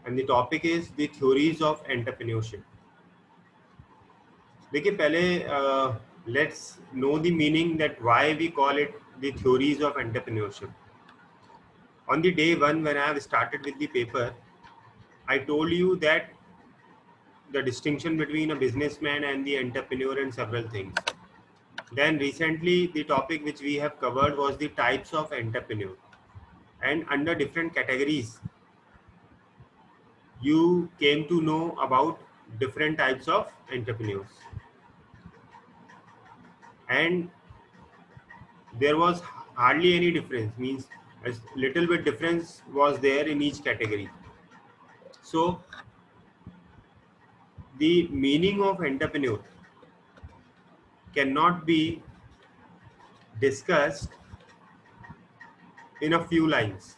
and the topic is the theories of entrepreneurship. देखिए पहले let's know the meaning that why we call it the theories of entrepreneurship. On the day one when I have started with the paper, I told you that the distinction between a businessman and the entrepreneur and several things. Then recently the topic which we have covered was the types of entrepreneur, and under different categories you came to know about different types of entrepreneurs, and there was hardly any difference, means a little bit difference was there in each category. So the meaning of entrepreneur cannot be discussed in a few lines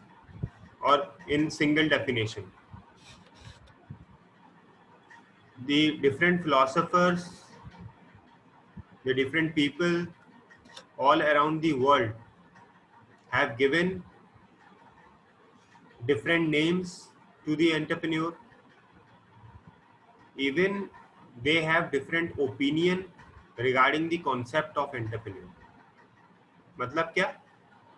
or in single definition. The different philosophers, the different people all around the world have given different names to the entrepreneur. Even they have different opinion regarding the concept of entrepreneur. मतलब क्या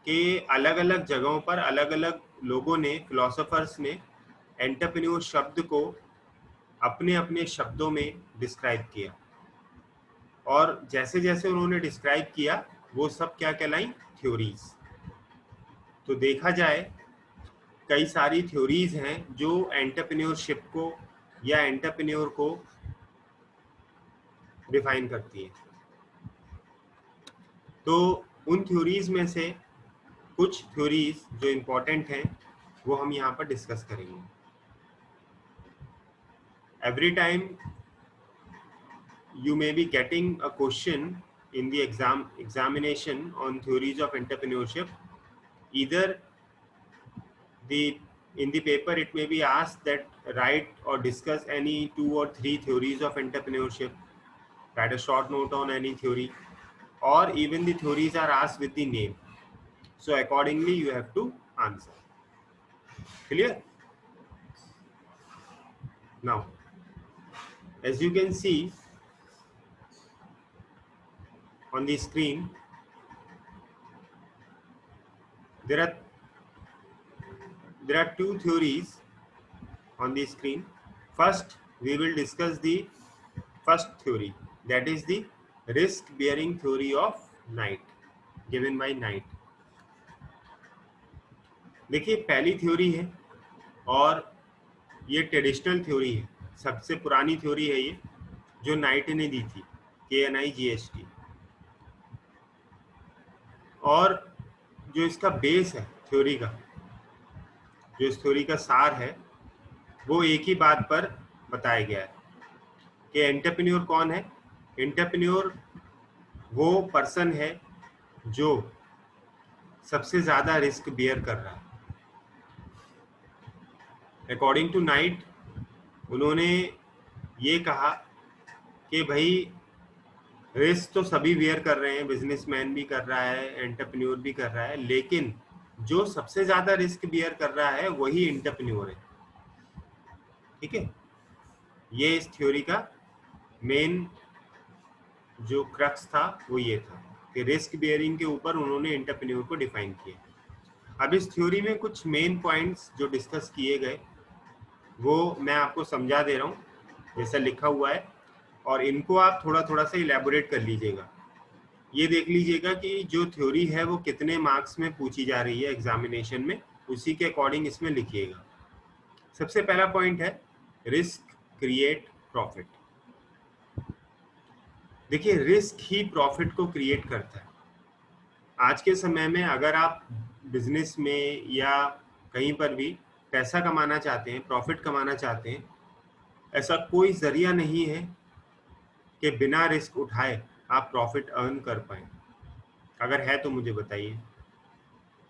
कि अलग अलग जगहों पर अलग अलग लोगों ने, फिलोसोफर्स ने एंटरप्रेन्योर शब्द को अपने अपने शब्दों में डिस्क्राइब किया, और जैसे जैसे उन्होंने डिस्क्राइब किया वो सब क्या कहलाई? थ्योरीज. तो देखा जाए कई सारी थ्योरीज हैं जो एंटरप्रेन्योरशिप को या एंटरप्रेन्योर को डिफाइन करती है. तो उन थ्योरीज में से कुछ थ्योरीज जो इम्पोर्टेंट हैं वो हम यहाँ पर डिस्कस करेंगे. Every time you may be getting a question in the examination on theories of entrepreneurship. Either in the paper it may be asked that write or discuss any 2 or 3 theories of entrepreneurship, write a short note on any theory, or even the theories are asked with the name, so accordingly you have to answer. Clear? Now as you can see on the screen, there are 2 theories on the screen. First we will discuss the first theory, that is the risk bearing theory of Knight, given by Knight. देखिए पहली theory है और ये traditional theory है, सबसे पुरानी theory है ये, जो नाइट ने दी थी, KNIGHT. और जो इसका बेस है थ्योरी का, जो इस थ्योरी का सार है, वो एक ही बात पर बताया गया है कि एंटरप्रेन्योर कौन है. एंटरप्रेन्योर वो पर्सन है जो सबसे ज़्यादा रिस्क बियर कर रहा है. अकॉर्डिंग टू नाइट उन्होंने ये कहा कि भाई रिस्क तो सभी बियर कर रहे हैं, बिजनेसमैन भी कर रहा है, एंटरप्रेन्योर भी कर रहा है, लेकिन जो सबसे ज़्यादा रिस्क बियर कर रहा है वही एंटरप्रेन्योर है. ठीक है, ये इस थ्योरी का मेन जो क्रक्स था वो ये था कि रिस्क बियरिंग के ऊपर उन्होंने एंटरप्रेन्योर को डिफाइन किया. अब इस थ्योरी में कुछ मेन पॉइंट्स जो डिस्कस किए गए वो मैं आपको समझा दे रहा हूँ जैसा लिखा हुआ है, और इनको आप थोड़ा थोड़ा सा इलेबोरेट कर लीजिएगा. ये देख लीजिएगा कि जो थ्योरी है वो कितने मार्क्स में पूछी जा रही है एग्जामिनेशन में, उसी के अकॉर्डिंग इसमें लिखिएगा. सबसे पहला पॉइंट है रिस्क क्रिएट प्रॉफिट. देखिए रिस्क ही प्रॉफिट को क्रिएट करता है. आज के समय में अगर आप बिजनेस में या कहीं पर भी पैसा कमाना चाहते हैं, प्रॉफिट कमाना चाहते हैं, ऐसा कोई जरिया नहीं है कि बिना रिस्क उठाए आप प्रॉफिट अर्न कर पाएं. अगर है तो मुझे बताइए.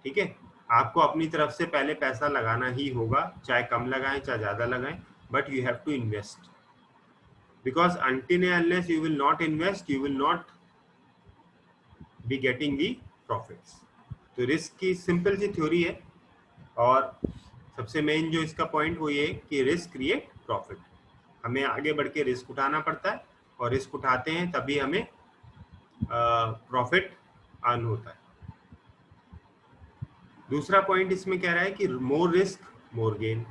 ठीक है, आपको अपनी तरफ से पहले पैसा लगाना ही होगा, चाहे कम लगाएं चाहे ज़्यादा लगाएं, but you have to invest, because until and unless you will not invest, you will not be getting the profits. तो रिस्क की सिंपल सी थ्योरी है, और सबसे मेन जो इसका पॉइंट वो ये कि रिस्क क्रिएट प्रॉफिट। हमें आगे बढ़ के रिस्क उठाना पड़ता है और रिस्क उठाते हैं तभी हमें प्रॉफिट अर्न होता है। दूसरा पॉइंट इसमें कह रहा है कि मोर रिस्क मोर गेन।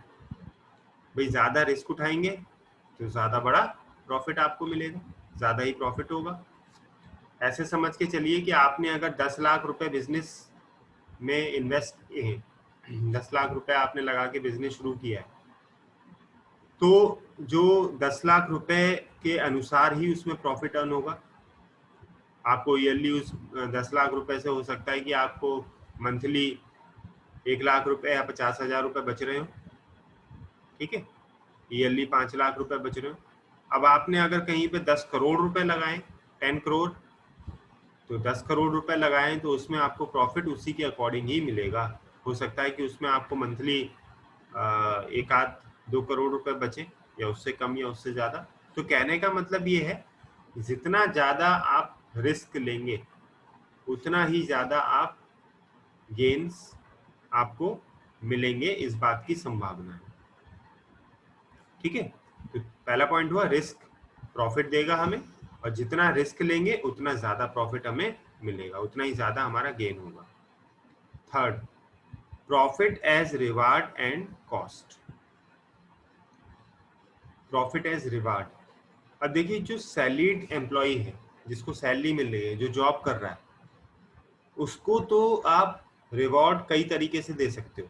भाई ज़्यादा रिस्क उठाएंगे तो ज़्यादा बड़ा प्रॉफिट आपको मिलेगा, ज़्यादा ही प्रॉफिट होगा। ऐसे समझ के चलिए कि आपने अगर 10 लाख रुपए बिजनेस में इन्वेस्ट किए हैं, 10 लाख रुपए आपने लगा के बिजनेस शुरू किया है, तो जो 10 लाख रुपए के अनुसार ही उसमें प्रॉफिट अर्न होगा। आपको ईयरली उस 10 लाख रुपए से हो सकता है कि आपको मंथली 1 लाख रुपए या 50,000 रुपए बच रहे हो, ठीक है, ईयरली 5 लाख रुपए बच रहे हो। अब आपने अगर कहीं पे 10 करोड़ रुपए लगाए, 10 करोड़, तो 10 करोड़ रुपए लगाएं तो उसमें आपको प्रॉफिट उसी के अकॉर्डिंग ही मिलेगा। हो सकता है कि उसमें आपको मंथली 1-2 करोड़ रुपए बचे, या उससे कम या उससे ज़्यादा। तो कहने का मतलब ये है, जितना ज़्यादा आप रिस्क लेंगे उतना ही ज़्यादा आप गेन्स आपको मिलेंगे, इस बात की संभावना है, ठीक है। तो पहला पॉइंट हुआ रिस्क प्रॉफिट देगा हमें, और जितना रिस्क लेंगे उतना ज़्यादा प्रॉफिट हमें मिलेगा, उतना ही ज़्यादा हमारा गेन होगा। Third, profit as reward and cost. Profit as reward. अब देखिए, जो सैलरीड एम्प्लॉय है, जिसको सैलरी मिल रही है, जो जॉब कर रहा है, उसको तो आप रिवॉर्ड कई तरीके से दे सकते हो।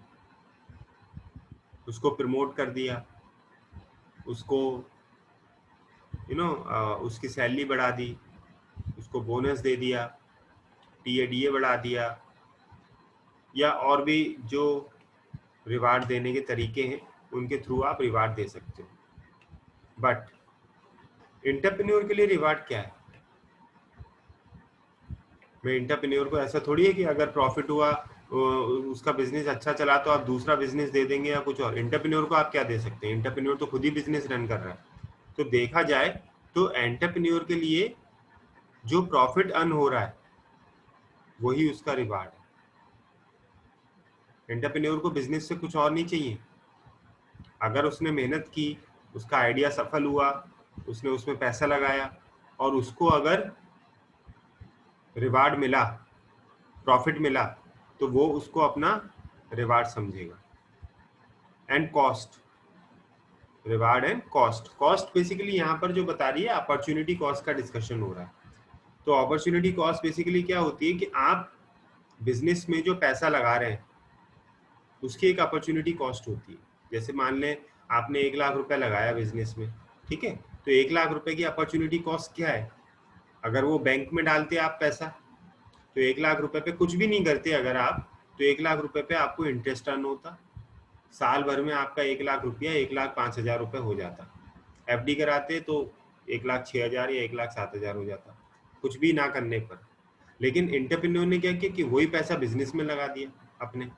उसको प्रमोट कर दिया, उसको उसकी सैलरी बढ़ा दी, उसको बोनस दे दिया, टीए बढ़ा दिया, या और भी जो रिवार्ड देने के तरीके हैं उनके थ्रू आप रिवार्ड दे सकते हो। बट एंटरप्रेन्योर के लिए रिवार्ड क्या है? मैं एंटरप्रेन्योर को ऐसा थोड़ी है कि अगर प्रॉफिट हुआ, उसका बिजनेस अच्छा चला तो आप दूसरा बिजनेस दे देंगे या कुछ और। एंटरप्रेन्योर को आप क्या दे सकते हैं? एंटरप्रेन्योर तो खुद ही बिजनेस रन कर रहा है। तो देखा जाए तो एंटरप्रेन्योर के लिए जो प्रॉफिट अर्न हो रहा है वही उसका रिवार्ड है। एंटरप्रेन्योर को बिजनेस से कुछ और नहीं चाहिए। अगर उसने मेहनत की, उसका आइडिया सफल हुआ, उसने उसमें पैसा लगाया और उसको अगर रिवार्ड मिला, प्रॉफिट मिला, तो वो उसको अपना रिवार्ड समझेगा। And cost, reward and cost. Cost basically यहाँ पर जो बता रही है, अपॉर्चुनिटी कॉस्ट का डिस्कशन हो रहा है। तो अपॉर्चुनिटी कॉस्ट बेसिकली क्या होती है कि आप बिजनेस में जो पैसा लगा रहे हैं उसकी एक अपॉर्चुनिटी कॉस्ट होती है। जैसे मान लें आपने 1 लाख रुपए लगाया बिजनेस में, ठीक है, तो 1 लाख रुपए की अपॉर्चुनिटी कॉस्ट क्या है? अगर वो बैंक में डालते आप पैसा, तो 1 लाख रुपए पे कुछ भी नहीं करते अगर आप, तो 1 लाख रुपए पे आपको इंटरेस्ट अर्न होता। साल भर में आपका 1 लाख रुपया 1,05,000 रुपये हो जाता। एफडी कराते तो 1,06,000 या 1,07,000 हो जाता, कुछ भी ना करने पर। लेकिन एंटरप्रेन्योर ने क्या किया कि वही पैसा बिजनेस में लगा दिया अपने।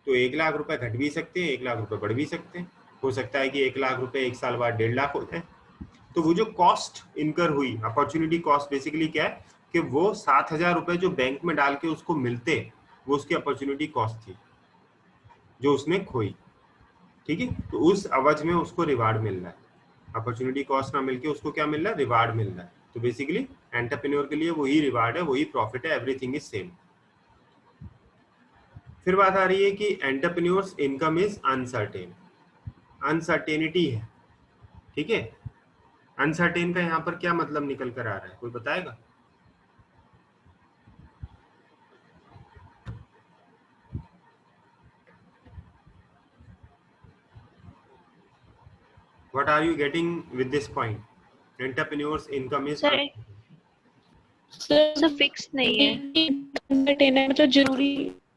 तो 1 लाख रुपए घट भी सकते हैं, 1 लाख रुपए बढ़ भी सकते हैं। हो सकता है कि 1 लाख रुपए 1 साल बाद 1.5 लाख हो जाए। तो वो जो कॉस्ट इनकर हुई, अपॉर्चुनिटी कॉस्ट बेसिकली क्या है कि वो 7,000 रुपए जो बैंक में डाल के उसको मिलते, वो उसकी अपॉर्चुनिटी कॉस्ट थी जो उसने खोई, ठीक है। तो उस अवज में उसको रिवार्ड मिल रहा है। अपॉर्चुनिटी कॉस्ट ना मिलके उसको क्या मिल रहा है? रिवार्ड मिल रहा है। तो बेसिकली एंटरप्रेन्योर के लिए वही रिवार्ड है, वही प्रॉफिट है, एवरीथिंग इज सेम। फिर बात आ रही है कि entrepreneurs income is uncertain. Uncertainty है, ठीक है। अनसर्टेन का यहाँ पर क्या मतलब निकल कर आ रहा है, कोई बताएगा? What are you getting with this point? Entrepreneur's income is sir fix नहीं है, मतलब जरूरी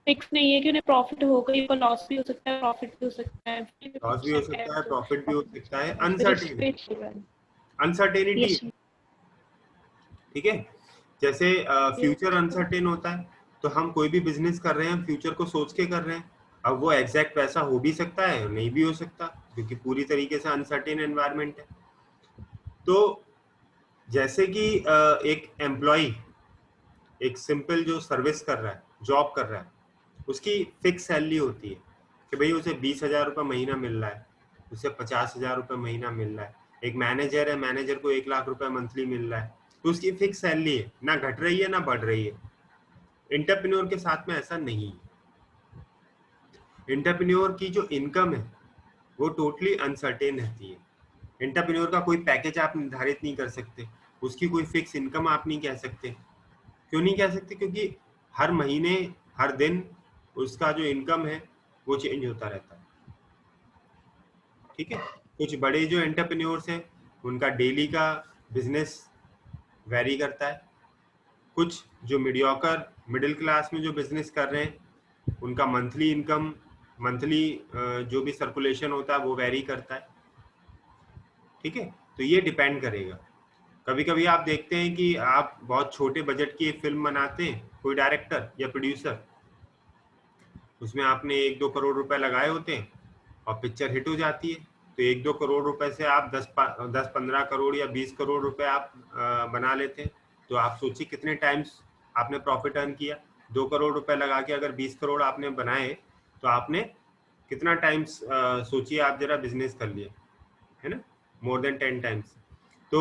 फिक्स नहीं है कि उन्हें प्रॉफिट होगा, ये लॉस भी हो सकता है, प्रॉफिट भी हो सकता है, लॉस भी हो सकता है, प्रॉफिट भी हो सकता है। अनसर्टेन, अनसर्टेनिटी, ठीक है। जैसे फ्यूचर अनसर्टेन होता है, तो हम कोई भी बिजनेस कर रहे हैं फ्यूचर को सोच के कर रहे हैं। अब वो एग्जैक्ट वैसा हो भी सकता है, नहीं भी हो सकता, क्योंकि पूरी तरीके से अनसर्टेन एनवायरनमेंट है। तो जैसे कि एक एम्प्लॉय एक सिंपल जो सर्विस कर रहा है, जॉब कर रहा है, उसकी फिक्स सैलरी होती है, कि भाई उसे 20,000 रुपये महीना मिल रहा है, उसे 50,000 रुपये महीना मिल रहा है। एक मैनेजर है, मैनेजर को 1,00,000 रुपये मंथली मिल रहा है, तो उसकी फिक्स सैलरी है, ना घट रही है ना बढ़ रही है। एंटरप्रेन्योर के साथ में ऐसा नहीं है। एंटरप्रेन्योर की जो इनकम है वो टोटली अनसर्टेन रहती है। एंटरप्रेन्योर का कोई पैकेज आप निर्धारित नहीं कर सकते, उसकी कोई फिक्स इनकम आप नहीं कह सकते। क्यों नहीं कह सकते? क्योंकि हर महीने हर दिन उसका जो इनकम है वो चेंज होता रहता है। ठीक है, कुछ बड़े जो एंटरप्रेन्योर्स हैं उनका डेली का बिजनेस वेरी करता है, कुछ जो मीडियोकर मिडिल क्लास में जो बिजनेस कर रहे हैं उनका मंथली इनकम, मंथली जो भी सर्कुलेशन होता है वो वेरी करता है। ठीक है, तो ये डिपेंड करेगा। कभी कभी आप देखते हैं कि आप बहुत छोटे बजट की फिल्म बनाते हैं, कोई डायरेक्टर या प्रोड्यूसर, उसमें आपने 1-2 करोड़ रुपए लगाए होते हैं और पिक्चर हिट हो जाती है, तो 1-2 करोड़ रुपए से आप 10-15 करोड़ या 20 करोड़ रुपए आप बना लेते हैं। तो आप सोचिए कितने टाइम्स आपने प्रॉफिट अर्न किया। 2 करोड़ रुपए लगा के अगर 20 करोड़ आपने बनाए तो आपने कितना टाइम्स, सोचिए आप जरा बिजनेस कर लिए, है ना, मोर देन 10 टाइम्स। तो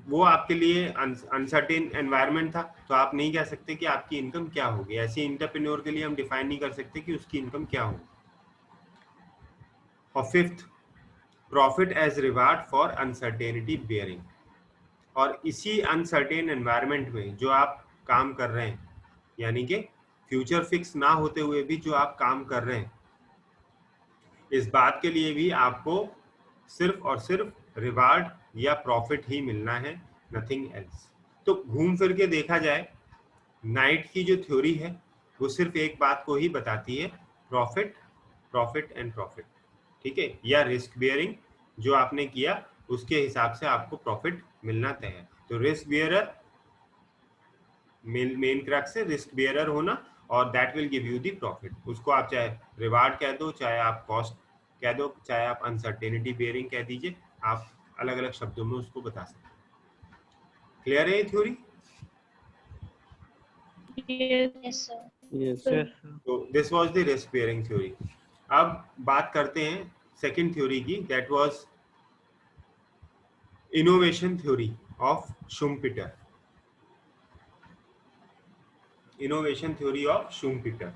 वो आपके लिए अनसर्टेन एनवायरनमेंट था, तो आप नहीं कह सकते कि आपकी इनकम क्या होगी। ऐसे एंटरप्रेन्योर के लिए हम डिफाइन नहीं कर सकते कि उसकी इनकम क्या होगी। और fifth, profit as reward for uncertainty bearing. और इसी अनसर्टेन एनवायरनमेंट में जो आप काम कर रहे हैं, यानी कि फ्यूचर फिक्स ना होते हुए भी जो आप काम कर रहे हैं, इस बात के लिए भी आपको सिर्फ और सिर्फ रिवार्ड या प्रॉफिट ही मिलना है, नथिंग एल्स। तो घूम फिर के देखा जाए, नाइट की जो थ्योरी है वो सिर्फ एक बात को ही बताती है, प्रॉफिट, प्रॉफिट एंड प्रॉफिट। ठीक है, या रिस्क बियरिंग, जो आपने किया उसके हिसाब से आपको प्रॉफिट मिलना तय है। तो रिस्क बियरर, मेन क्रक्स है रिस्क बियरर होना, और that will give you the profit. उसको आप चाहे रिवार्ड कह दो, चाहे आप कॉस्ट कह दो, चाहे आप अनसर्टेनिटी बियरिंग कह दीजिए, आप अलग अलग शब्दों में उसको बता सकते हैं। क्लियर है ये theory? Yes, Yes, sir. sir. तो this was the risk bearing theory. अब बात करते हैं सेकंड थ्योरी की, that was innovation theory of Schumpeter. Innovation theory of Schumpeter.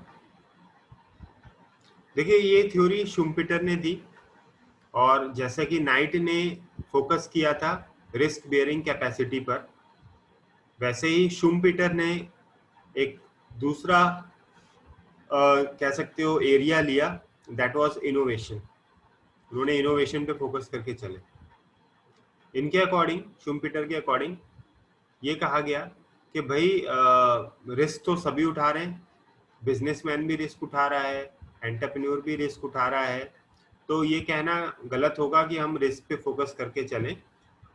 देखिए, ये थ्योरी शुम्पीटर ने दी, और जैसा कि नाइट ने फोकस किया था रिस्क बियरिंग कैपेसिटी पर, वैसे ही शुम्पीटर ने एक दूसरा कह सकते हो एरिया लिया, दैट वाज इनोवेशन। उन्होंने इनोवेशन पे फोकस करके चले। इनके अकॉर्डिंग, शुम्पीटर के अकॉर्डिंग ये कहा गया कि भाई रिस्क तो सभी उठा रहे हैं, बिजनेसमैन भी रिस्क उठा रहा है, एंटरप्रेन्योर भी रिस्क उठा रहा है, तो ये कहना गलत होगा कि हम रिस्क पे फोकस करके चलें।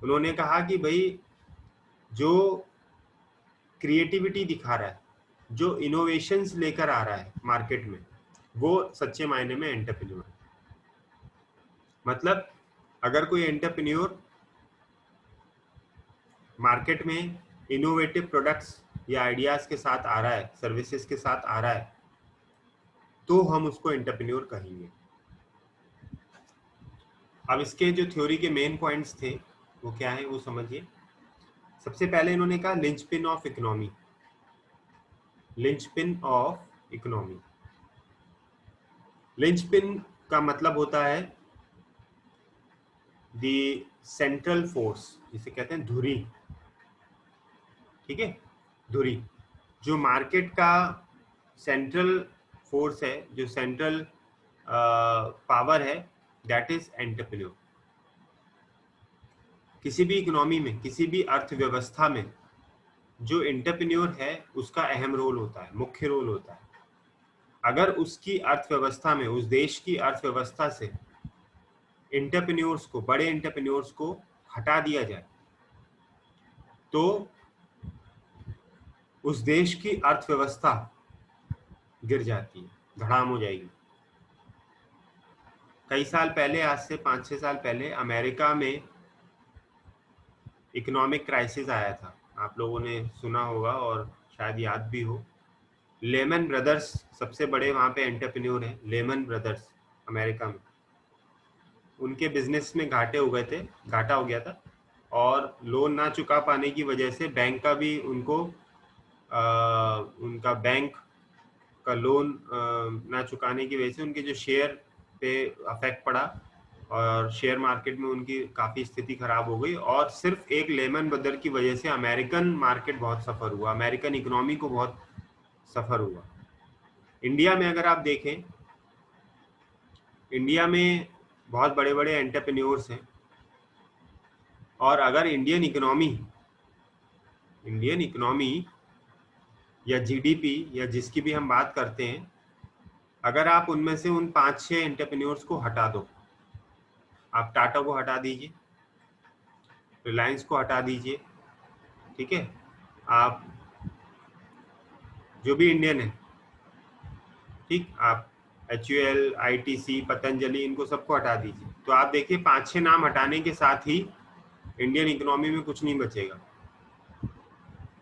उन्होंने कहा कि भाई जो क्रिएटिविटी दिखा रहा है, जो इनोवेशंस लेकर आ रहा है मार्केट में, वो सच्चे मायने में एंटरप्रेन्योर है। मतलब अगर कोई एंटरप्रेन्योर मार्केट में इनोवेटिव प्रोडक्ट्स या आइडियाज के साथ आ रहा है, सर्विसेज के साथ आ रहा है, तो हम उसको एंटरप्रेन्योर कहेंगे। अब इसके जो थ्योरी के मेन पॉइंट्स थे वो क्या है वो समझिए। सबसे पहले इन्होंने कहा linchpin of economy. Linchpin of economy, linchpin का मतलब होता है दी सेंट्रल फोर्स, जिसे कहते हैं धुरी। ठीक है, धुरी जो मार्केट का सेंट्रल फोर्स है, जो सेंट्रल पावर है, दैट इज एंटरप्रेन्योर। किसी भी इकोनॉमी में, किसी भी अर्थव्यवस्था में जो एंटरप्रेन्योर है उसका अहम रोल होता है, मुख्य रोल होता है। अगर उसकी अर्थव्यवस्था में, उस देश की अर्थव्यवस्था से एंटरप्रेन्योर्स को, बड़े एंटरप्रेन्योर्स को हटा दिया जाए तो उस देश की अर्थव्यवस्था गिर जाती है, धड़ाम हो जाएगी। कई साल पहले, आज से 5-6 साल पहले, अमेरिका में इकोनॉमिक क्राइसिस आया था। आप लोगों ने सुना होगा और शायद याद भी हो। लेमन ब्रदर्स सबसे बड़े वहाँ पे एंटरप्रेन्योर हैं, लेमन ब्रदर्स अमेरिका में। उनके बिजनेस में घाटा हो गया था और लोन ना चुका पाने की वजह से बैंक का भी उनका बैंक का लोन ना चुकाने की वजह से उनके जो शेयर पे अफेक्ट पड़ा और शेयर मार्केट में उनकी काफ़ी स्थिति खराब हो गई। और सिर्फ एक लेमन ब्रदर की वजह से अमेरिकन मार्केट बहुत सफ़र हुआ, अमेरिकन इकोनॉमी को बहुत सफ़र हुआ। इंडिया में अगर आप देखें, इंडिया में बहुत बड़े बड़े एंटरप्रेन्योर्स हैं और अगर इंडियन इकोनॉमी या जीडीपी या जिसकी भी हम बात करते हैं, अगर आप उनमें से उन 5-6 एंटरप्रेन्योर्स को हटा दो, आप टाटा को हटा दीजिए, रिलायंस को हटा दीजिए, ठीक है, आप जो भी इंडियन है, ठीक, आप HUL, ITC, पतंजलि, इनको सबको हटा दीजिए, तो आप देखिए 5-6 नाम हटाने के साथ ही इंडियन इकोनॉमी में कुछ नहीं बचेगा।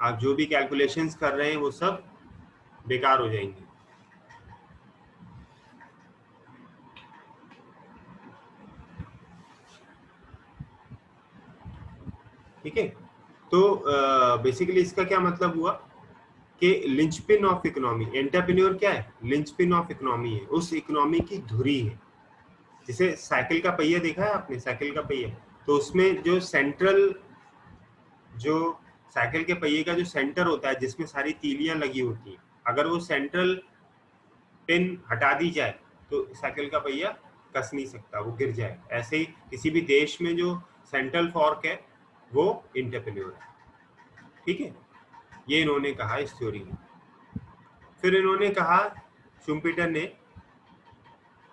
आप जो भी कैलकुलेशंस कर रहे हैं वो सब बेकार हो जाएंगे। ठीक है, तो बेसिकली इसका क्या मतलब हुआ कि लिंचपिन ऑफ इकोनॉमी, एंटरप्रेन्योर क्या है, लिंचपिन ऑफ इकोनॉमी है, उस इकोनॉमी की धुरी है। जैसे साइकिल का पहिया देखा है आपने, साइकिल का पहिया, तो उसमें जो साइकिल के पहिए का जो सेंटर होता है जिसमें सारी तीलियां लगी होती हैं, अगर वो सेंट्रल पिन हटा दी जाए तो साइकिल का पहिया कस नहीं सकता, वो गिर जाए। ऐसे ही किसी भी देश में जो सेंट्रल फॉर्क है वो एंटरप्रेन्योर है। ठीक है, ये इन्होंने कहा इस थ्योरी में। फिर इन्होंने कहा, शुम्पीटर ने,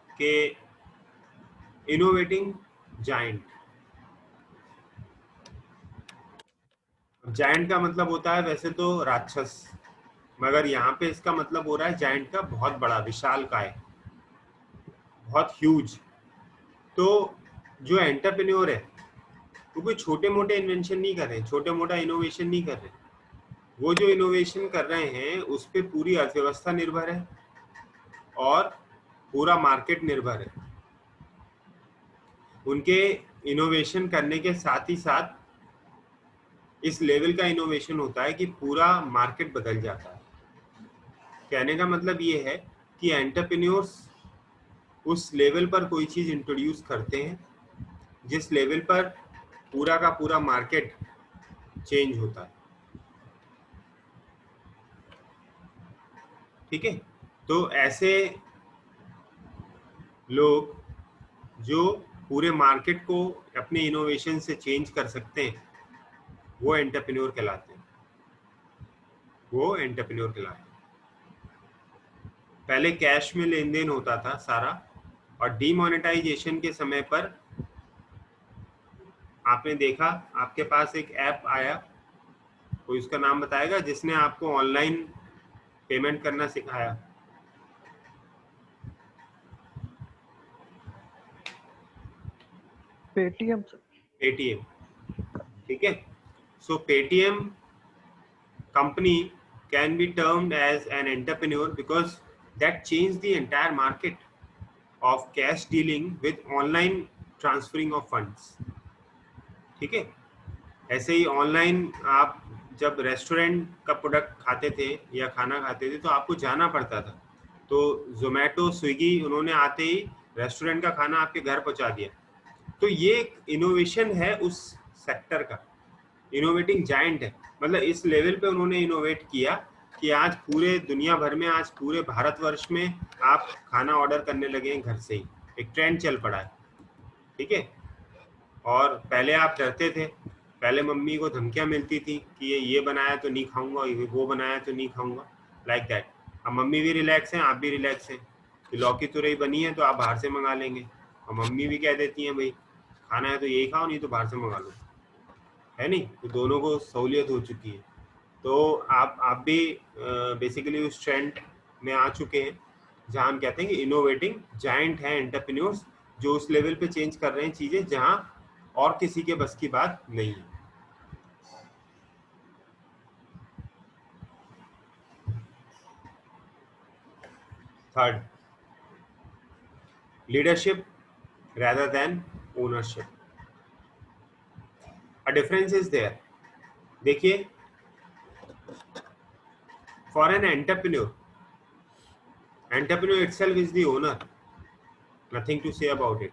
कि इनोवेटिंग जायंट। जायंट का मतलब होता है वैसे तो राक्षस, मगर यहाँ पे इसका मतलब हो रहा है जायंट का बहुत बड़ा, विशालकाय, बहुत ह्यूज। तो जो एंटरप्रेन्योर है वो कोई छोटे मोटे इन्वेंशन नहीं कर रहे हैं, छोटे मोटा इनोवेशन नहीं कर रहे हैं, वो जो इनोवेशन कर रहे हैं उस पर पूरी अर्थव्यवस्था निर्भर है और पूरा मार्केट निर्भर है। उनके इनोवेशन करने के साथ ही साथ इस लेवल का इनोवेशन होता है कि पूरा मार्केट बदल जाता है। कहने का मतलब ये है कि एंटरप्रेन्योर्स उस लेवल पर कोई चीज़ इंट्रोड्यूस करते हैं जिस लेवल पर पूरा का पूरा मार्केट चेंज होता है। ठीक है, तो ऐसे लोग जो पूरे मार्केट को अपने इनोवेशन से चेंज कर सकते हैं वो एंटरप्रेन्योर कहलाते हैं, वो एंटरप्रेन्योर कहलाते हैं। पहले कैश में लेन देन होता था सारा, और डीमोनेटाइजेशन के समय पर आपने देखा आपके पास एक ऐप आया, कोई उसका नाम बताएगा, जिसने आपको ऑनलाइन पेमेंट करना सिखाया? Paytm sir. पेटीएम। ठीक है, सो Paytm company can be termed as an entrepreneur because that changed the entire market of cash dealing with online transferring of funds. ठीक है, ऐसे ही ऑनलाइन आप जब रेस्टोरेंट का प्रोडक्ट खाते थे या खाना खाते थे तो आपको जाना पड़ता था, तो जोमेटो स्विगी उन्होंने आते ही रेस्टोरेंट का खाना आपके घर पहुंचा दिया। तो ये एक इनोवेशन है उस सेक्टर का, इनोवेटिंग जायंट है। मतलब इस लेवल पे उन्होंने इनोवेट किया कि आज पूरे दुनिया भर में, आज पूरे भारतवर्ष में आप खाना ऑर्डर करने लगे हैं घर से ही, एक ट्रेंड चल पड़ा है। ठीक है, और पहले आप डरते थे, पहले मम्मी को धमकियां मिलती थी कि ये बनाया तो नहीं खाऊंगा, वो बनाया तो नहीं खाऊंगा, लाइक दैट। अब मम्मी भी रिलैक्स हैं, आप भी रिलैक्स हैं कि लौकी तुरई बनी है तो आप बाहर से मंगा लेंगे, और मम्मी भी कह देती हैं भाई खाना है तो यही खाओ, नहीं तो बाहर से मंगा लो, है नहीं, तो दोनों को सहूलियत हो चुकी है। तो आप भी बेसिकली उस ट्रेंड में आ चुके हैं जहां हम कहते हैं कि इनोवेटिंग जायंट है एंटरप्रेन्योर्स, जो उस लेवल पे चेंज कर रहे हैं चीजें जहां और किसी के बस की बात नहीं है। Third, leadership rather than ownership. A difference is there. देखिए, for an entrepreneur itself is the owner, nothing to say about it.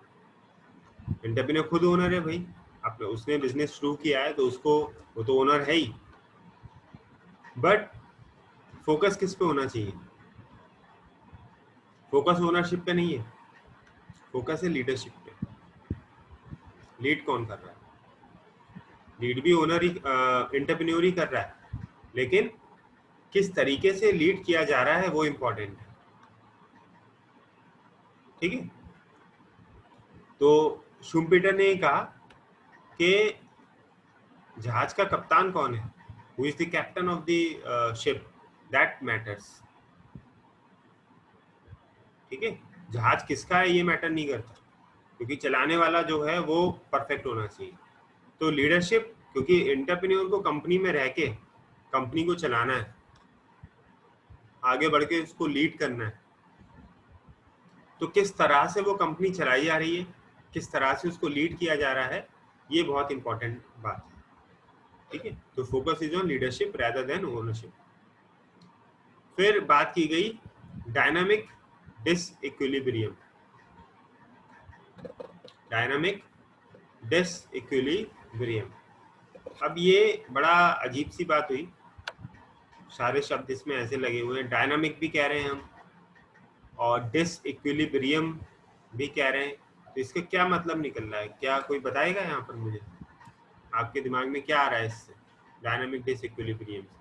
Entrepreneur खुद ओनर है भाई, आपने उसने बिजनेस शुरू किया है तो उसको वो तो ओनर है ही, बट फोकस किस पे होना चाहिए? फोकस ओनरशिप पे नहीं है, फोकस है लीडरशिप पे। लीड कौन कर रहा है? लीड भी ओनर ही, एंटरप्रेन्योर ही कर रहा है, लेकिन किस तरीके से लीड किया जा रहा है वो इम्पोर्टेंट है। ठीक है, तो शुम्पीटर ने कहा कि जहाज का कप्तान कौन है, who is the captain of the ship, that matters. ठीक है, जहाज किसका है ये मैटर नहीं करता, क्योंकि चलाने वाला जो है वो परफेक्ट होना चाहिए। तो लीडरशिप, क्योंकि एंटरप्रेन्योर को कंपनी में रह के कंपनी को चलाना है, आगे बढ़ के उसको लीड करना है, तो किस तरह से वो कंपनी चलाई जा रही है, किस तरह से उसको लीड किया जा रहा है, ये बहुत इंपॉर्टेंट बात है। ठीक है, तो focus is on leadership rather than ownership. फिर बात की गई डायनामिक डिसइक्विलिब्रियम। डायनामिक डिसइक्विलिब्रियम, अब ये बड़ा अजीब सी बात हुई, सारे शब्द इसमें ऐसे लगे हुए हैं, डायनामिक भी कह रहे हैं हम और डिसइक्विलिब्रियम भी कह रहे हैं, तो इसका क्या मतलब निकल रहा है? क्या कोई बताएगा यहाँ पर मुझे? आपके दिमाग में क्या आ रहा है इससे, डायनामिक डिसइक्विलिब्रियम से?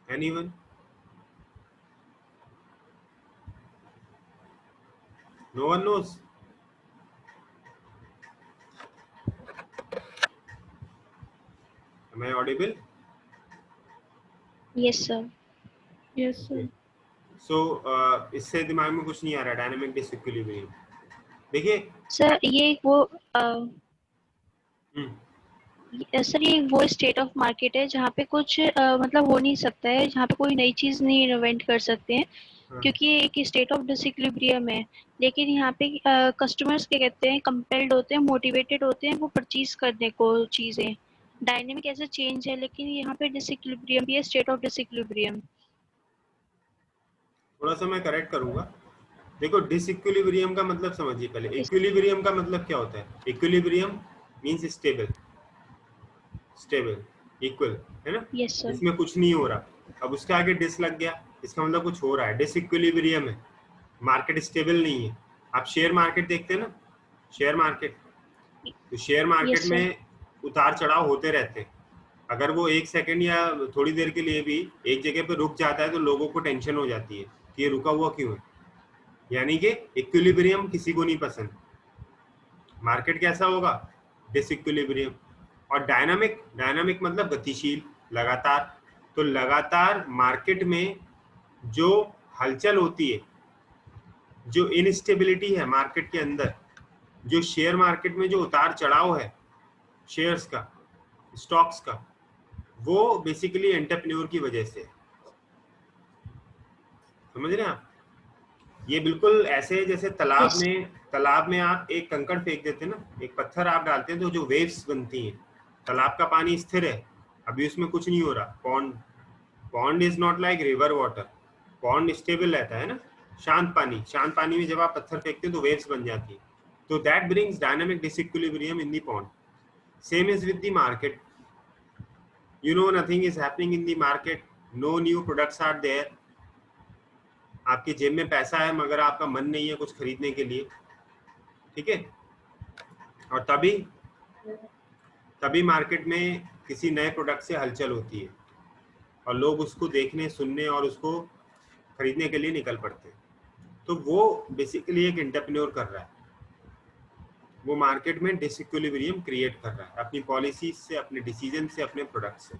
Anyone? No one knows. Am I audible? Yes, sir. Yes, sir. So इससे दिमाग में कुछ नहीं आ रहा, डायनामिक डिसइक्विलिब्रियम। देखिए सर ये वो हम्म, सर ये वो स्टेट ऑफ मार्केट है जहाँ पे कुछ मतलब हो नहीं सकता है, जहाँ पे कोई नई चीज नहीं इन्वेंट कर सकते हैं, हाँ, क्योंकि ये एक स्टेट ऑफ डिसइक्विलिब्रियम है। लेकिन यहाँ पे कस्टमर्स क्या कहते हैं, कंपेल्ड होते हैं, मोटिवेटेड होते हैं वो परचेज करने को चीजें। डायनेमिक ऐसे चेंज है, लेकिन यहाँ पे डिसइक्विलिब्रियम भी है, स्टेट ऑफ डिसइक्विलिब्रियम। थोड़ा सा मैं करेक्ट करूंगा। देखो, डिसइक्विलिब्रियम का मतलब समझिए पहले। इक्विलिब्रियम का मतलब क्या होता है? Equilibrium means stable, stable, equal, है ना, यस सर। इसमें कुछ नहीं हो रहा। अब उसके आगे डिस लग गया, इसका मतलब कुछ हो रहा है, डिसइक्विलिब्रियम है, मार्केट स्टेबल नहीं है। आप शेयर मार्केट देखते हैं ना, शेयर मार्केट, तो शेयर मार्केट यस सर। में उतार चढ़ाव होते रहते हैं। अगर वो एक सेकंड या थोड़ी देर के लिए भी एक जगह पे रुक जाता है तो लोगों को टेंशन हो जाती है कि ये रुका हुआ क्यों है। यानी कि इक्विलिब्रियम किसी को नहीं पसंद। मार्केट कैसा होगा? डिसइक्विलिब्रियम। और डायनामिक, डायनामिक मतलब गतिशील, लगातार। तो लगातार मार्केट में जो हलचल होती है, जो इनस्टेबिलिटी है मार्केट के अंदर, जो शेयर मार्केट में जो उतार चढ़ाव है शेयर्स का, स्टॉक्स का, वो बेसिकली एंटरप्रेन्योर की वजह से। समझ रहे हैं आप? ये बिल्कुल ऐसे जैसे यस। तालाब में आप एक कंकड़ फेंक देते हैं ना, एक पत्थर आप डालते हैं तो जो वेव्स बनती हैं, तालाब का पानी स्थिर है, अभी उसमें कुछ नहीं हो रहा। Pond, pond is not like river water, pond stable रहता है ना, शांत पानी, शांत पानी में जब आप पत्थर फेंकते हैं तो वेव्स बन जाती है। तो that brings dynamic disequilibrium in the pond. Same is with the market, you know nothing is happening in the market, no new products are there, आपके जेब में पैसा है मगर आपका मन नहीं है कुछ खरीदने के लिए। ठीक है, और तभी मार्केट में किसी नए प्रोडक्ट से हलचल होती है और लोग उसको देखने, सुनने और उसको खरीदने के लिए निकल पड़ते हैं। तो वो बेसिकली एक एंटरप्रेन्योर कर रहा है, वो मार्केट में डिसइक्विलिब्रियम क्रिएट कर रहा है अपनी पॉलिसी से, अपने डिसीजन से, अपने प्रोडक्ट से।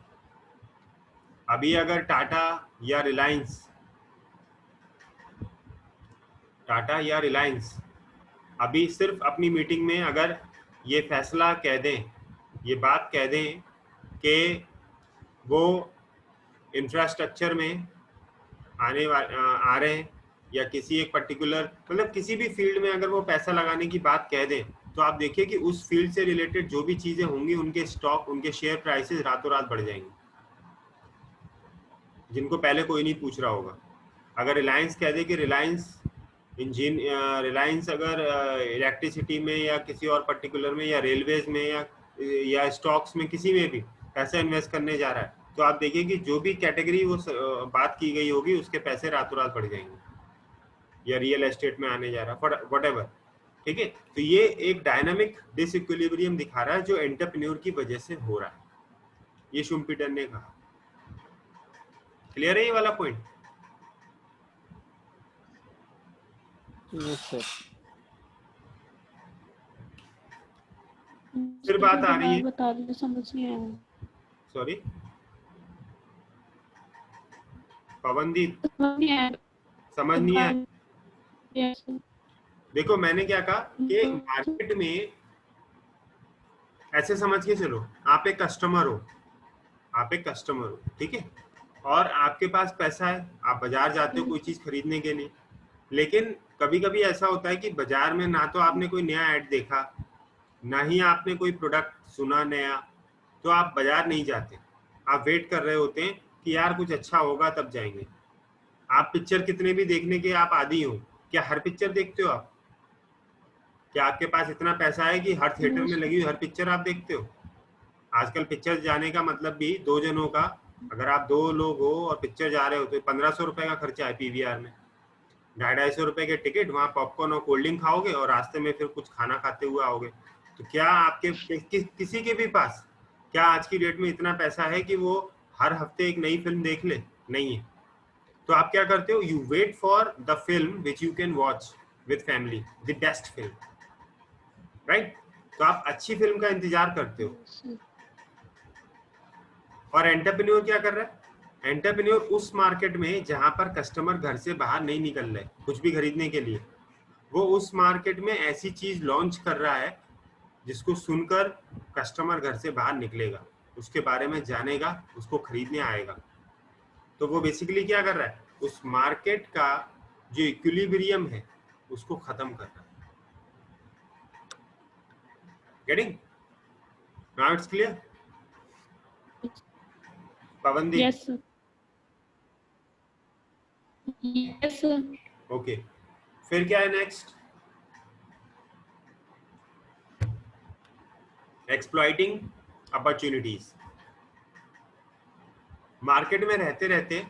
अभी अगर टाटा या रिलायंस अभी सिर्फ अपनी मीटिंग में अगर ये फैसला कह दें, ये बात कह दें कि वो इंफ्रास्ट्रक्चर में आ रहे हैं, या किसी एक पर्टिकुलर मतलब किसी भी फील्ड में अगर वो पैसा लगाने की बात कह दें, तो आप देखिए कि उस फील्ड से रिलेटेड जो भी चीजें होंगी, उनके स्टॉक, उनके शेयर प्राइसेस रातों रात बढ़ जाएंगे, जिनको पहले कोई नहीं पूछ रहा होगा। अगर रिलायंस कह दे कि रिलायंस अगर इलेक्ट्रिसिटी में या किसी और पर्टिकुलर में या रेलवेज में या स्टॉक्स में किसी में भी पैसा इन्वेस्ट करने जा रहा है, तो आप देखिए कि जो भी कैटेगरी वो बात की गई होगी, उसके पैसे रातों रात बढ़ जाएंगे, या रियल एस्टेट में आने जा रहा है, व्हाटएवर। ठीक है, तो ये एक डायनामिक डिसइक्विलिब्रियम दिखा रहा है जो एंटरप्रेन्योर की वजह से हो रहा है, ये शुम्पीटर ने कहा। क्लियर है ये वाला पॉइंट? Yes sir. फिर बात आ रही है, बता दो, समझ नहीं आया। सॉरी पवनदीप, समझ नहीं आया। Yes. देखो मैंने क्या कहा कि मार्केट में ऐसे समझ के चलो, आप एक कस्टमर हो, ठीक है, और आपके पास पैसा है, आप बाजार जाते हो कोई चीज खरीदने के लिए, लेकिन कभी कभी ऐसा होता है कि बाजार में ना तो आपने कोई नया ऐड देखा, ना ही आपने कोई प्रोडक्ट सुना नया, तो आप बाजार नहीं जाते, आप वेट कर रहे होते हैं कि यार कुछ अच्छा होगा तब जाएंगे। आप पिक्चर कितने भी देखने के आप आदी हो, क्या हर पिक्चर देखते हो आप? क्या आपके पास इतना पैसा है कि हर थिएटर में लगी हुई हर पिक्चर आप देखते हो? आजकल पिक्चर जाने का मतलब भी दो जनों का, अगर आप दो लोग हो और पिक्चर जा रहे हो तो 1500 रुपए का खर्चा है पीवीआर में, 250 रुपए के टिकट, वहाँ पॉपकॉर्न और कोल्ड ड्रिंक खाओगे और रास्ते में फिर कुछ खाना खाते हुए आओगे। तो क्या आपके किसी के भी पास क्या आज की डेट में इतना पैसा है कि वो हर हफ्ते एक नई फिल्म देख ले? नहीं है। तो आप क्या करते हो? You wait for the film which you can watch with family, the best film, right? तो आप अच्छी फिल्म का इंतजार करते हो। और एंटरप्रेन्योर क्या कर रहा है? एंटरप्रेन्योर उस मार्केट में जहां पर कस्टमर घर से बाहर नहीं निकल रहे कुछ भी खरीदने के लिए, वो उस मार्केट में ऐसी चीज लॉन्च कर रहा है जिसको सुनकर कस्टमर घर से बाहर निकलेगा, उसके बारे में जानेगा, उसको खरीदने आएगा। तो वो बेसिकली क्या कर रहा है? उस मार्केट का जो इक्विलिब्रियम है उसको खत्म कर रहा है। Getting? Now it's clear? Pawandeep? Yes, sir. Yes, sir. Okay, फिर क्या है नेक्स्ट? Exploiting opportunities. मार्केट में रहते रहते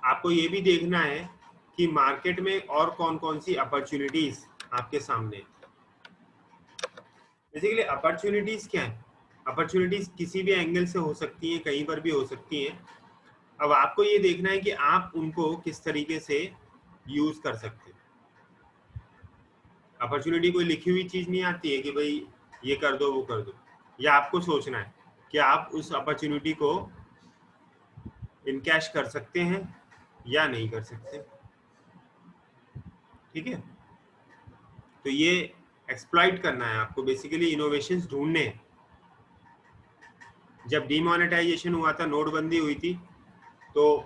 आपको ये भी देखना है कि मार्केट में और कौन कौन सी अपॉर्चुनिटीज आपके सामने। बेसिकली अपॉर्चुनिटीज क्या है? अपॉर्चुनिटीज किसी भी एंगल से हो सकती हैं, कहीं पर भी हो सकती हैं। अब आपको ये देखना है कि आप उनको किस तरीके से यूज कर सकते हैं। अपॉर्चुनिटी कोई लिखी हुई चीज नहीं आती है कि भाई ये कर दो वो कर दो, या आपको सोचना है कि आप उस अपॉर्चुनिटी को इनकैश कर सकते हैं या नहीं कर सकते। ठीक है, तो ये एक्सप्लॉइट करना है आपको, बेसिकली इनोवेशंस ढूंढने हैं। जब डीमोनेटाइजेशन हुआ था, नोटबंदी हुई थी, तो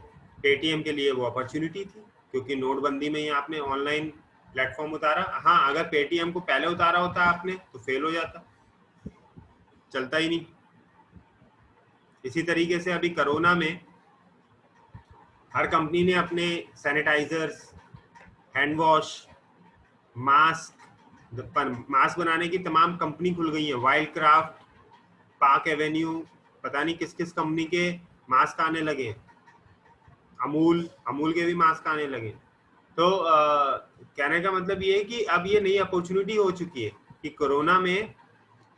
पेटीएम के लिए वो अपॉर्चुनिटी थी, क्योंकि नोटबंदी में ही आपने ऑनलाइन प्लेटफॉर्म उतारा। हाँ, अगर पेटीएम को पहले उतारा होता आपने तो फेल हो जाता, चलता ही नहीं। इसी तरीके से अभी कोरोना में हर कंपनी ने अपने सैनिटाइजर्स, हैंड वॉश, मास्क बनाने की तमाम कंपनी खुल गई है। वाइल्ड क्राफ्ट, पार्क एवेन्यू, पता नहीं किस किस कंपनी के मास्क आने लगे हैं। अमूल के भी मास्क आने लगे। तो कहने का मतलब ये है कि अब ये नई अपॉर्चुनिटी हो चुकी है कि कोरोना में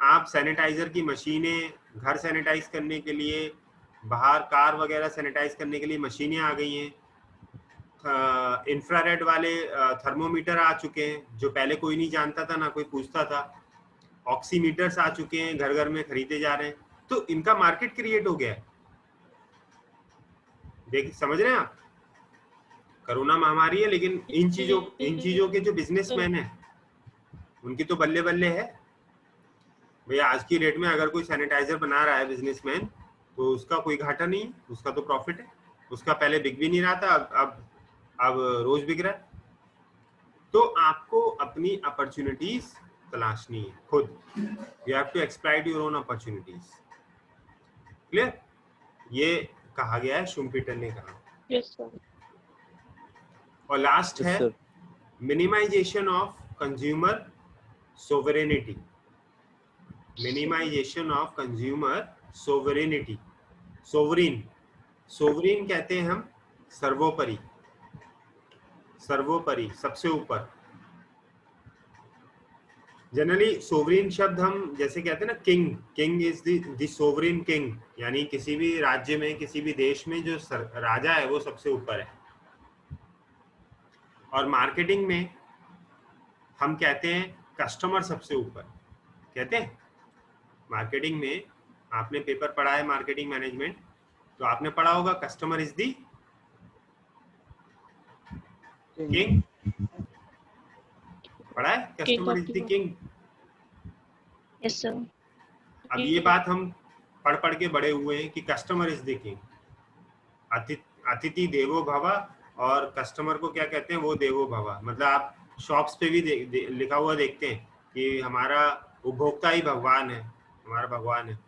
आप सैनिटाइजर की मशीनें, घर सैनिटाइज करने के लिए, बाहर कार वगैरह सैनिटाइज करने के लिए मशीनें आ गई हैं। इंफ्रारेड वाले थर्मोमीटर आ चुके हैं जो पहले कोई नहीं जानता था, ना कोई पूछता था। ऑक्सीमीटर्स आ चुके हैं, घर घर में खरीदे जा रहे हैं। तो इनका मार्केट क्रिएट हो गया है। देख, समझ रहे हैं आप? कोरोना महामारी है, लेकिन इन चीजों के जो बिजनेसमैन हैं उनकी तो बल्ले बल्ले है भैया। आज की डेट में अगर कोई सैनिटाइजर बना रहा है बिजनेसमैन, तो उसका कोई घाटा नहीं, उसका तो प्रॉफिट है। उसका पहले बिक भी नहीं रहा था, अब रोज बिक रहा है। तो आपको अपनी अपॉर्चुनिटीज तलाशनी है खुद। You have to exploit your own opportunities. Clear? ये कहा गया है, शुम्पीटर ने कहा। Yes sir. और लास्ट Yes, है sir. Minimization of consumer sovereignty. Minimization of consumer sovereignty. Sovereign, sovereign कहते हैं हम सर्वोपरि, सर्वोपरि, सबसे ऊपर। जनरली सोवरीन शब्द हम जैसे कहते हैं ना, king, king is the sovereign king, यानी किसी भी राज्य में, किसी भी देश में जो राजा है वो सबसे ऊपर है। और मार्केटिंग में हम कहते हैं कस्टमर सबसे ऊपर। कहते हैं मार्केटिंग में, आपने पेपर पढ़ा है मार्केटिंग मैनेजमेंट, तो आपने पढ़ा होगा कस्टमर इज दी किंग। पढ़ा है customer is the king. Yes sir. अब ये बात हम पढ़ पढ़ के बड़े हुए हैं कि कस्टमर इज द किंग। अतिथि देवो भव, और कस्टमर को क्या कहते हैं, वो देवो भव। मतलब आप शॉप्स पे भी लिखा हुआ देखते हैं कि हमारा उपभोक्ता ही भगवान है, हमारा भगवान है।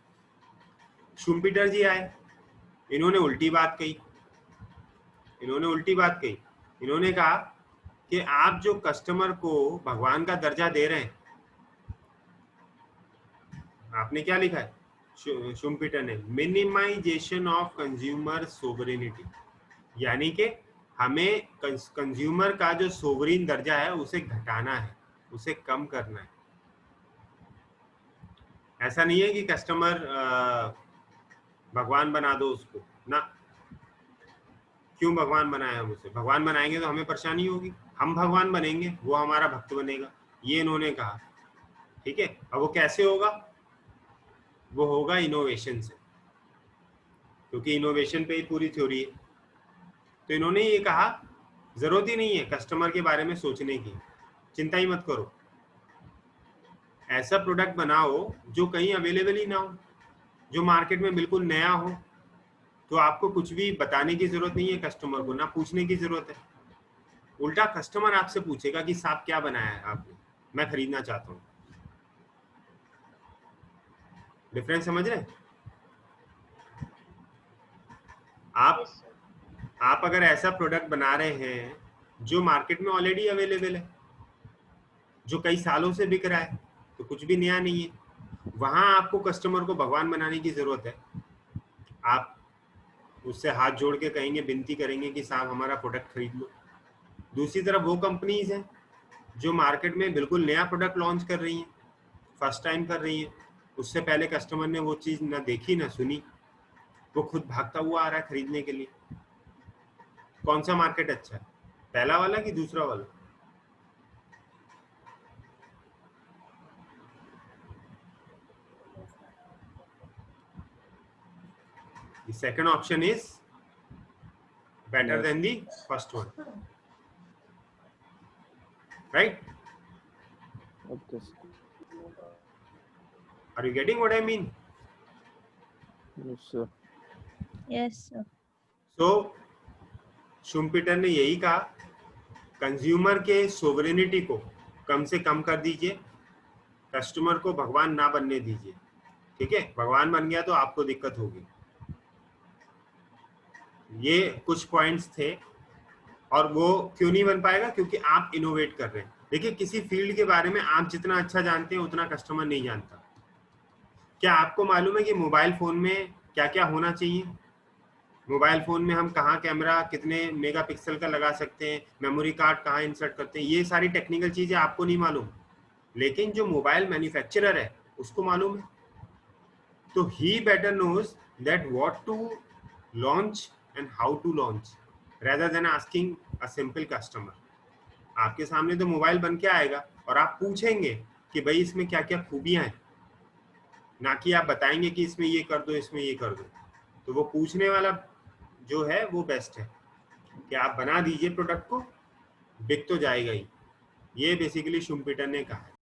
शुम्पीटर जी आए, इन्होंने उल्टी बात कही। इन्होंने उल्टी बात कही। इन्होंने कहा कि आप जो कस्टमर को भगवान का दर्जा दे रहे हैं, आपने क्या लिखा है शुम्पीटर ने, मिनिमाइजेशन ऑफ कंज्यूमर सोवरेनिटी, यानी कि हमें कंज्यूमर का जो सोवरीन दर्जा है उसे घटाना है, उसे कम करना है। ऐसा नहीं है कि कस्टमर भगवान बना दो उसको ना। क्यों भगवान बनाया हम उसे? भगवान बनाएंगे तो हमें परेशानी होगी, हम भगवान बनेंगे, वो हमारा भक्त बनेगा। ये इन्होंने कहा। ठीक है, अब वो कैसे होगा? वो होगा इनोवेशन से, क्योंकि इनोवेशन पे ही पूरी थ्योरी है। तो इन्होंने ये कहा जरूरत ही नहीं है कस्टमर के बारे में सोचने की, चिंता ही मत करो, ऐसा प्रोडक्ट बनाओ जो कहीं अवेलेबल ही ना हो, जो मार्केट में बिल्कुल नया हो। तो आपको कुछ भी बताने की जरूरत नहीं है कस्टमर को, ना पूछने की जरूरत है। उल्टा कस्टमर आपसे पूछेगा कि साहब क्या बनाया है आपने, मैं खरीदना चाहता हूँ। डिफरेंस समझ रहे हैं आप अगर ऐसा प्रोडक्ट बना रहे हैं जो मार्केट में ऑलरेडी अवेलेबल है, जो कई सालों से बिक रहा है, तो कुछ भी नया नहीं है, वहां आपको कस्टमर को भगवान बनाने की जरूरत है। आप उससे हाथ जोड़ के कहेंगे, विनती करेंगे कि साहब हमारा प्रोडक्ट खरीद लो। दूसरी तरफ वो कंपनीज हैं जो मार्केट में बिल्कुल नया प्रोडक्ट लॉन्च कर रही हैं, फर्स्ट टाइम कर रही हैं, उससे पहले कस्टमर ने वो चीज़ ना देखी ना सुनी, वो खुद भागता हुआ आ रहा है खरीदने के लिए। कौन सा मार्केट अच्छा है, पहला वाला कि दूसरा वाला? The second option is better than the first one, right? Okay. Are you getting what I mean? Yes, sir. Yes, sir. So Schumpeter ने यही कहा, कंज्यूमर के सोवरेनिटी को कम से कम कर दीजिए, कस्टमर को भगवान ना बनने दीजिए। ठीक है, भगवान बन गया तो आपको दिक्कत होगी। ये कुछ पॉइंट्स थे। और वो क्यों नहीं बन पाएगा? क्योंकि आप इनोवेट कर रहे हैं। देखिए, किसी फील्ड के बारे में आप जितना अच्छा जानते हैं उतना कस्टमर नहीं जानता। क्या आपको मालूम है कि मोबाइल फोन में क्या क्या होना चाहिए? मोबाइल फोन में हम कहाँ कैमरा कितने मेगापिक्सल का लगा सकते हैं, मेमोरी कार्ड कहाँ इंसर्ट करते हैं, ये सारी टेक्निकल चीजें आपको नहीं मालूम, लेकिन जो मोबाइल मैन्युफैक्चरर है उसको मालूम है। तो he better knows that what to launch and how to launch rather than asking a simple customer। आपके सामने तो मोबाइल बन के आएगा और आप पूछेंगे कि भाई इसमें क्या क्या खूबियां हैं, ना कि आप बताएंगे कि इसमें ये कर दो, इसमें ये कर दो। तो वो पूछने वाला जो है वो बेस्ट है कि आप बना दीजिए प्रोडक्ट को, बिक तो जाएगा ही। ये बेसिकली शुम्पीटर ने कहा है।